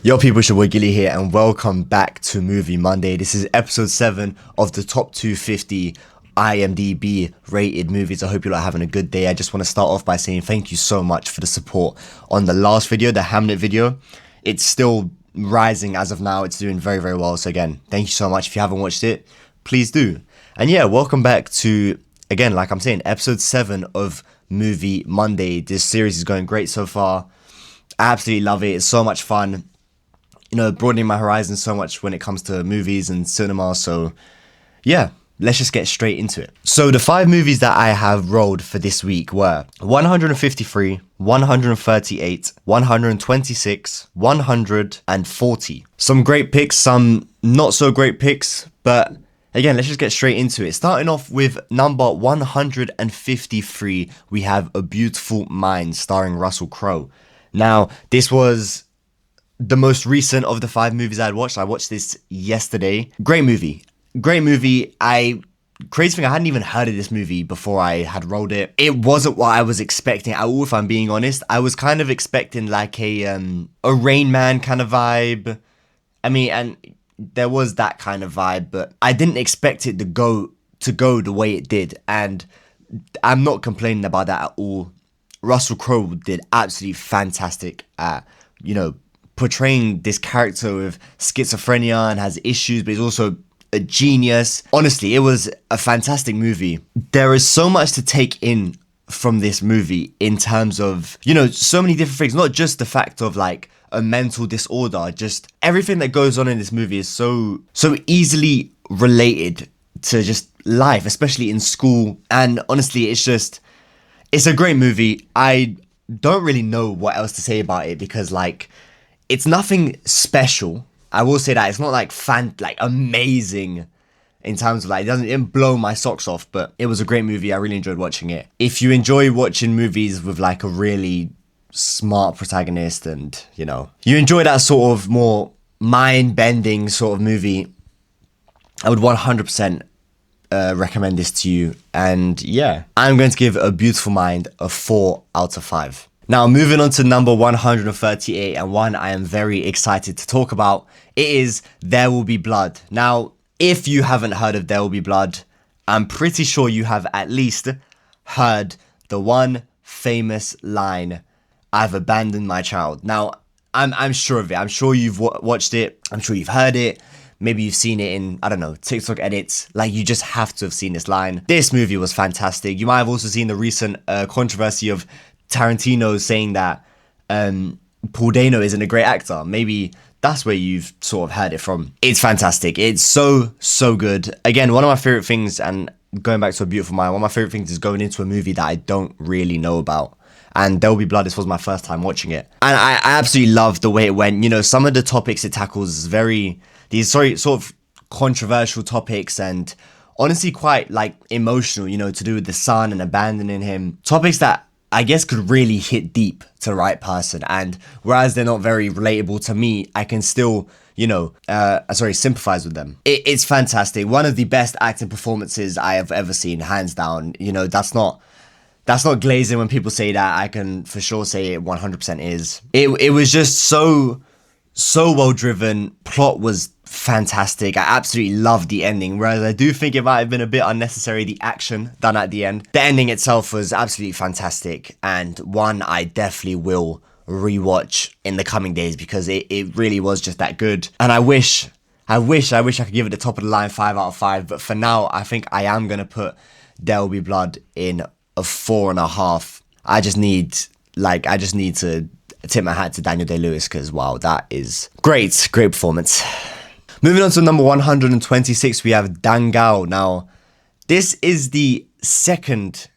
Yo people, it's your boy Guillyy here and welcome back to Movie Monday. This is episode 7 of the top 250 IMDb rated movies. I hope you're all having a good day. I just want to start off by saying thank you so much for the support on the last video, the Hamlet video. It's still rising as of now. It's doing very, very well. So again, thank you so much. If you haven't watched it, please do. And yeah, welcome back to, again, like I'm saying, episode 7 of Movie Monday. This series is going great so far. I absolutely love it. It's so much fun. You know, broadening my horizons so much when it comes to movies and cinema. So yeah, let's just get straight into it. So the 5 movies that I have rolled for this week were 153, 138, 126, 140. Some great picks, some not so great picks, but again, let's just get straight into it. Starting off with number 153, we have A Beautiful Mind starring Russell Crowe. Now, this was the most recent of the 5 movies I had watched. I watched this yesterday. Great movie. Crazy thing, I hadn't even heard of this movie before I had rolled it. It wasn't what I was expecting at all, if I'm being honest. I was kind of expecting like a Rain Man kind of vibe. I mean, and there was that kind of vibe, but I didn't expect it to go the way it did. And I'm not complaining about that at all. Russell Crowe did absolutely fantastic at, portraying this character with schizophrenia and has issues, but he's also a genius. Honestly, it was a fantastic movie. There is so much to take in from this movie in terms of, so many different things, not just the fact of like a mental disorder, just everything that goes on in this movie is so easily related to just life, especially in school. And honestly, it's a great movie. I don't really know what else to say about it because it's nothing special. I will say that it's not like amazing in terms of it didn't blow my socks off, but it was a great movie. I really enjoyed watching it. If you enjoy watching movies with a really smart protagonist and, you enjoy that sort of more mind-bending sort of movie, I would 100% recommend this to you. And yeah, I'm going to give A Beautiful Mind a 4 out of 5. Now, moving on to number 138, and one I am very excited to talk about, it is There Will Be Blood. Now, if you haven't heard of There Will Be Blood, I'm pretty sure you have at least heard the one famous line, "I've abandoned my child." Now, I'm sure of it. I'm sure you've watched it. I'm sure you've heard it. Maybe you've seen it in, I don't know, TikTok edits. You just have to have seen this line. This movie was fantastic. You might have also seen the recent controversy of Tarantino saying that Paul Dano isn't a great actor. Maybe that's where you've sort of heard it from. It's fantastic. It's so good. Again, one of my favorite things, and going back to A Beautiful Mind, one of my favorite things is going into a movie that I don't really know about. And There Will Be Blood, this was my first time watching it. And I absolutely loved the way it went. Some of the topics it tackles is these sort of controversial topics and honestly quite emotional, to do with the son and abandoning him. Topics that I guess could really hit deep to the right person. And whereas they're not very relatable to me, I can still, sympathize with them. It's fantastic. One of the best acting performances I have ever seen, hands down. That's not glazing when people say that. I can for sure say it 100% is. It was just so well driven. Plot was fantastic. I absolutely loved the ending, whereas I do think it might have been a bit unnecessary, the action done at the end. The ending itself was absolutely fantastic, and one I definitely will rewatch in the coming days because it really was just that good. And I wish I could give it the top of the line 5 out of 5, but for now I think I am gonna put There Will Be Blood in a 4.5. I just need to tip my hat to Daniel Day-Lewis because wow, that is great performance. Moving on to number 126, we have Dangal. Now, this is the second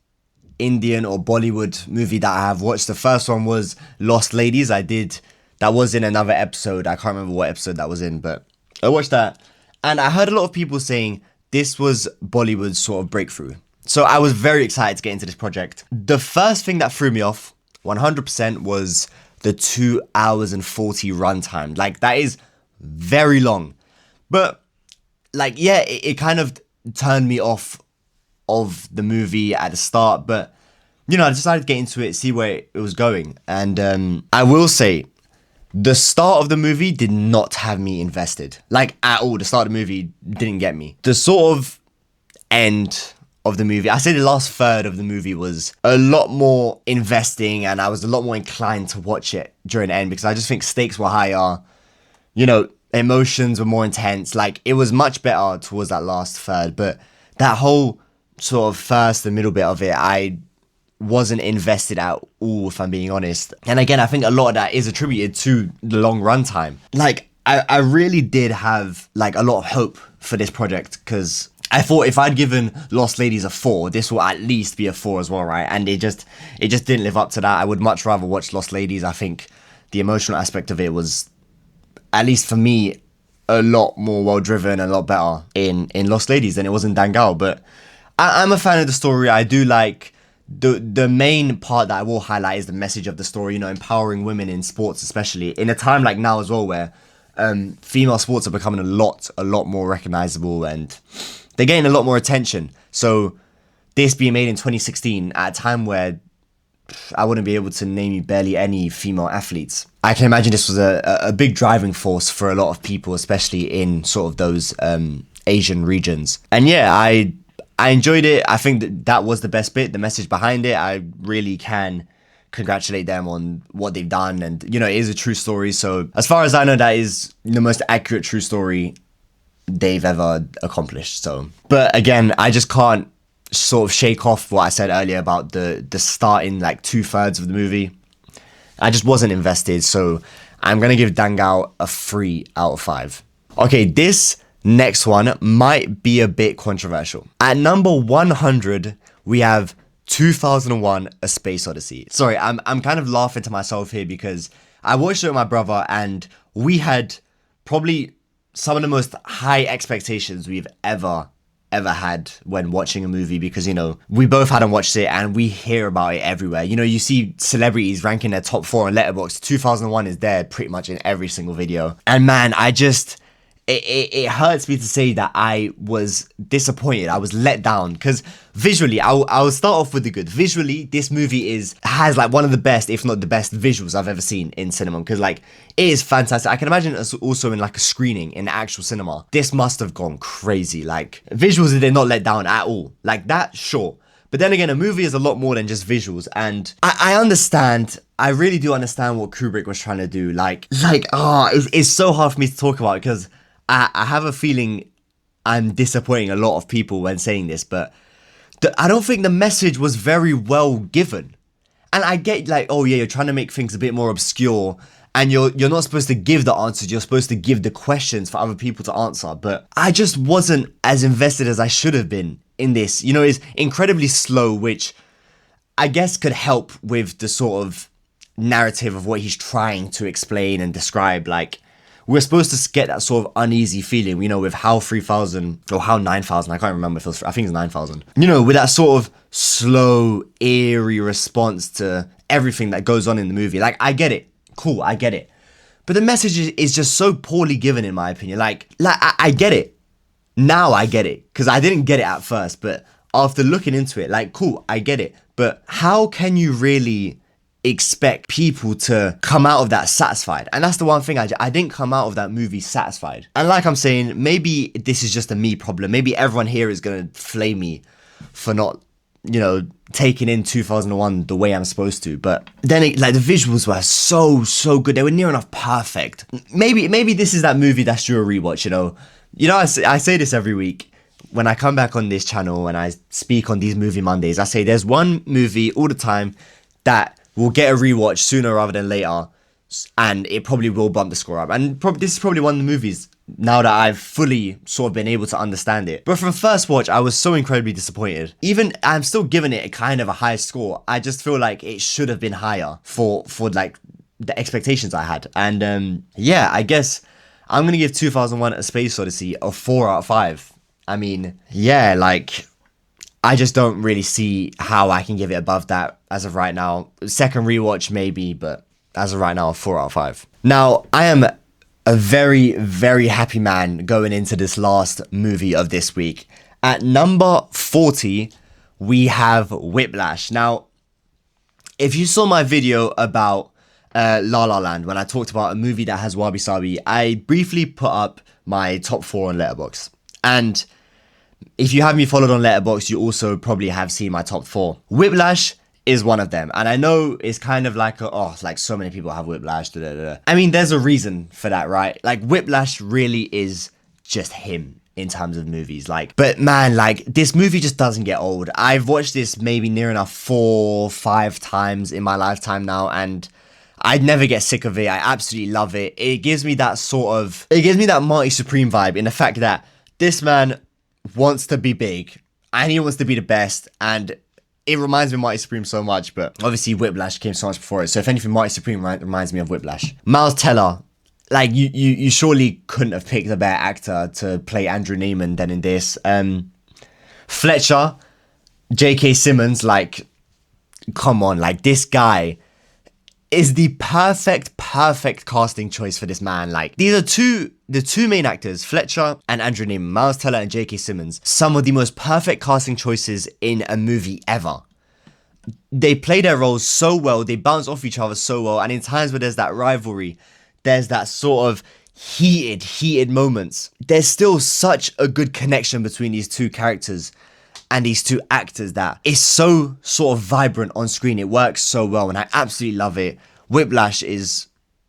Indian or Bollywood movie that I have watched. The first one was Lost Ladies. That was in another episode. I can't remember what episode that was in, but I watched that. And I heard a lot of people saying this was Bollywood's sort of breakthrough. So I was very excited to get into this project. The first thing that threw me off 100% was the 2 hours and 40 runtime. That is very long. But it kind of turned me off of the movie at the start, but I decided to get into it, see where it was going. And I will say The start of the movie did not have me invested. Like, at all. The start of the movie didn't get me. The sort of end of the movie, I say the last third of the movie was a lot more investing, and I was a lot more inclined to watch it during the end because I just think stakes were higher. You know, emotions were more intense. Like, it was much better towards that last third, but that whole sort of first and middle bit of it, I wasn't invested at all, if I'm being honest. And again, I think a lot of that is attributed to the long runtime. Like, I really did have like a lot of hope for this project because I thought if I'd given Lost Ladies a 4, this will at least be a 4 as well, right? And it just didn't live up to that. I would much rather watch Lost Ladies. I think the emotional aspect of it was, at least for me, a lot more well driven and a lot better in Lost Ladies than it was in Dangal. But I'm a fan of the story. I do like the main part that I will highlight is the message of the story, you know, empowering women in sports, especially in a time like now as well, where female sports are becoming a lot more recognizable and they're getting a lot more attention. So this being made in 2016 at a time where I wouldn't be able to name you barely any female athletes, I can imagine this was a big driving force for a lot of people, especially in sort of those Asian regions. And yeah, I enjoyed it. I think that was the best bit, the message behind it. I really can congratulate them on what they've done. And, you know, it is a true story. So as far as I know, that is the most accurate true story they've ever accomplished. So, but again, I just can't sort of shake off what I said earlier about the starting like 2/3 of the movie. I just wasn't invested. So I'm going to give Dangal a 3 out of 5. Okay, this next one might be a bit controversial. At number 100, we have 2001: A Space Odyssey. Sorry, I'm kind of laughing to myself here because I watched it with my brother and we had probably some of the most high expectations we've ever had when watching a movie because, you know, we both hadn't watched it and we hear about it everywhere. You know, you see celebrities ranking their top 4 on Letterboxd. 2001 is there pretty much in every single video. And man, it hurts me to say that I was disappointed. I was let down because visually, I'll start off with the good. Visually, this movie has like one of the best, if not the best, visuals I've ever seen in cinema because like it is fantastic. I can imagine it's also in like a screening in actual cinema. This must have gone crazy. Like visuals did not let down at all. Like that, sure. But then again, a movie is a lot more than just visuals. And I understand, I really do understand what Kubrick was trying to do. It's so hard for me to talk about because I have a feeling I'm disappointing a lot of people when saying this, but I don't think the message was very well given. And I get like, oh yeah, you're trying to make things a bit more obscure and you're not supposed to give the answers, you're supposed to give the questions for other people to answer. But I just wasn't as invested as I should have been in this. You know, it's incredibly slow, which I guess could help with the sort of narrative of what he's trying to explain and describe. Like, we're supposed to get that sort of uneasy feeling, you know, with HAL 3000 or HAL 9000. I can't remember if it was, I think it's 9000. You know, with that sort of slow, eerie response to everything that goes on in the movie. Like, I get it. Cool, I get it. But the message is just so poorly given, in my opinion. Like I get it. Now I get it. Because I didn't get it at first. But after looking into it, like, cool, I get it. But how can you really expect people to come out of that satisfied? And that's the one thing, I didn't come out of that movie satisfied. And like I'm saying, maybe this is just a me problem. Maybe everyone here is gonna flame me for not, you know, taking in 2001 the way I'm supposed to. But then like the visuals were so good. They were near enough perfect. Maybe this is that movie that's due a rewatch. You know, I say this every week when I come back on this channel and I speak on these movie Mondays. I say there's one movie all the time that will get a rewatch sooner rather than later, and it probably will bump the score up. And this is probably one of the movies now that I've fully sort of been able to understand it. But from first watch, I was so incredibly disappointed. Even I'm still giving it a kind of a high score. I just feel like it should have been higher for like the expectations I had. And yeah, I guess I'm gonna give 2001: A Space Odyssey a 4 out of 5. I mean, yeah, like, I just don't really see how I can give it above that as of right now. Second rewatch maybe, but as of right now, a 4 out of 5. Now, I am a very, very happy man going into this last movie of this week. At number 40, we have Whiplash. Now, if you saw my video about La La Land, when I talked about a movie that has wabi sabi, I briefly put up my top 4 on Letterboxd. And if you have me followed on Letterboxd, you also probably have seen my top 4. Whiplash is one of them. And I know it's kind of like, like so many people have Whiplash. Da, da, da. I mean, there's a reason for that, right? Like, Whiplash really is just him in terms of movies. Like, but man, like, this movie just doesn't get old. I've watched this maybe near enough 4-5 times in my lifetime now, and I'd never get sick of it. I absolutely love it. It gives me that Marty Supreme vibe in the fact that this man wants to be big and he wants to be the best, and it reminds me of Marty Supreme so much, but obviously Whiplash came so much before it. So if anything, Marty Supreme reminds me of Whiplash. Miles Teller, like you surely couldn't have picked a better actor to play Andrew Neiman than in this. Fletcher, J.K. Simmons, like, come on, like, this guy is the perfect casting choice for this man. Like, these are the two main actors, Fletcher and Andrew Neiman, Miles Teller and J.K. Simmons, some of the most perfect casting choices in a movie ever. They play their roles so well, they bounce off each other so well, and in times where there's that rivalry, there's that sort of heated moments, there's still such a good connection between these two characters and these two actors that is so sort of vibrant on screen. It works so well, and I absolutely love it. Whiplash is,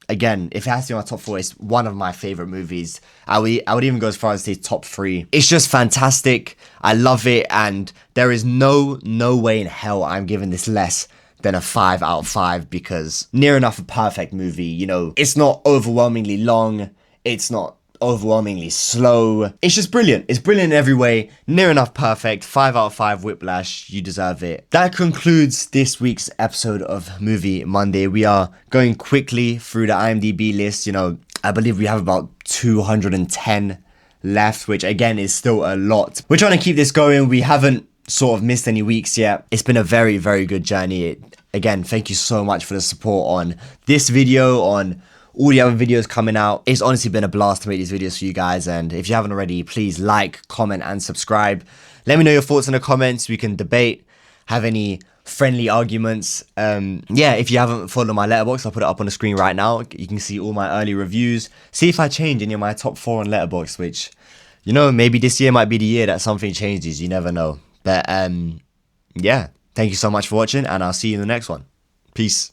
again, if it has to be on my top 4, it's one of my favorite movies. I would even go as far as to say top 3. It's just fantastic. I love it, and there is no way in hell I'm giving this less than a 5 out of 5, because near enough a perfect movie. You know, it's not overwhelmingly long. It's not overwhelmingly slow. It's just brilliant. It's brilliant in every way. Near enough perfect. 5 out of 5 Whiplash. You deserve it. That concludes this week's episode of Movie Monday. We are going quickly through the IMDb list. You know, I believe we have about 210 left, which again is still a lot. We're trying to keep this going. We haven't sort of missed any weeks yet. It's been a very good journey. Again, thank you so much for the support on this video, on all the other videos coming out. It's honestly been a blast to make these videos for you guys, and if you haven't already, please like, comment and subscribe. Let me know your thoughts in the comments. We can debate, have any friendly arguments. Yeah, if you haven't followed my Letterboxd, I'll put it up on the screen right now. You can see all my early reviews, see if I change any of my top 4 on Letterboxd, which, you know, maybe this year might be the year that something changes. You never know. But yeah, thank you so much for watching, and I'll see you in the next one. Peace.